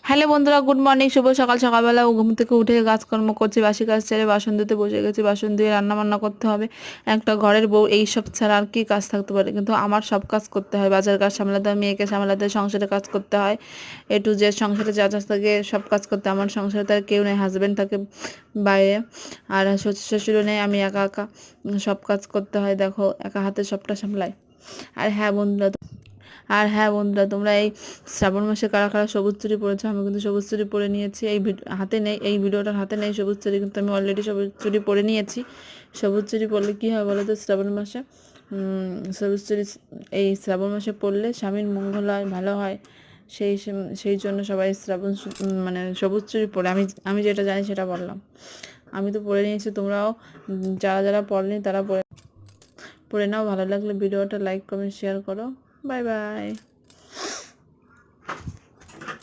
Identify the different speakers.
Speaker 1: Hello বন্ধুরা, good morning. শুভ সকাল। সকালবেলা ঘুম থেকে উঠে কাজকর্ম করছি, বাসি কাজ ছেড়ে বাসন ধুতে বসে গেছি। বাসন ধুয়ে রান্না বান্না করতে হবে। একটা ঘরের বউ এই সব ছাড়া আর কি কাজ থাকতে পারে, কিন্তু আমার সব কাজ করতে হয়। বাজার কাজ সামলাতে হয়, মেয়েকে সামলাতে হয়, সংসারে কাজ করতে হয়, টু জেড সংসারে যা যা থাকে সব কাজ করতে হয়। আমার সংসারে তার কেউ নেই, হাজব্যান্ড থাকে বাইরে, আর শ্বশুরও নেই। আমি একা একা সব কাজ করতে হয়, দেখো একা হাতে সবটা সামলাই। আর হ্যাঁ বন্ধুরা, তোমরা এই শ্রাবণ মাসে কারা কারা সবুজ চুড়ি পরেছো? আমি কিন্তু সবুজ চুড়ি পরে নিয়েছি। হাতে নেই, এই ভিডিওটার হাতে নেই সবুজ চুড়ি, কিন্তু আমি অলরেডি সবুজ চুড়ি পরে নিয়েছি। সবুজ চুড়ি পরলে কী হয় বলো তো? শ্রাবণ মাসে সবুজ চুড়ি এই শ্রাবণ মাসে পরলে স্বামীর মঙ্গল হয়, ভালো হয়। সেই জন্য সবাই মানে সবুজ চুড়ি পরে। আমি আমি যেটা জানি সেটা বললাম। আমি তো পরে নিয়েছি, তোমরাও যারা যারা পড়েনি তারা পরে নাও। ভালো লাগলে ভিডিওটা লাইক কমেন্ট শেয়ার করো। Bye bye.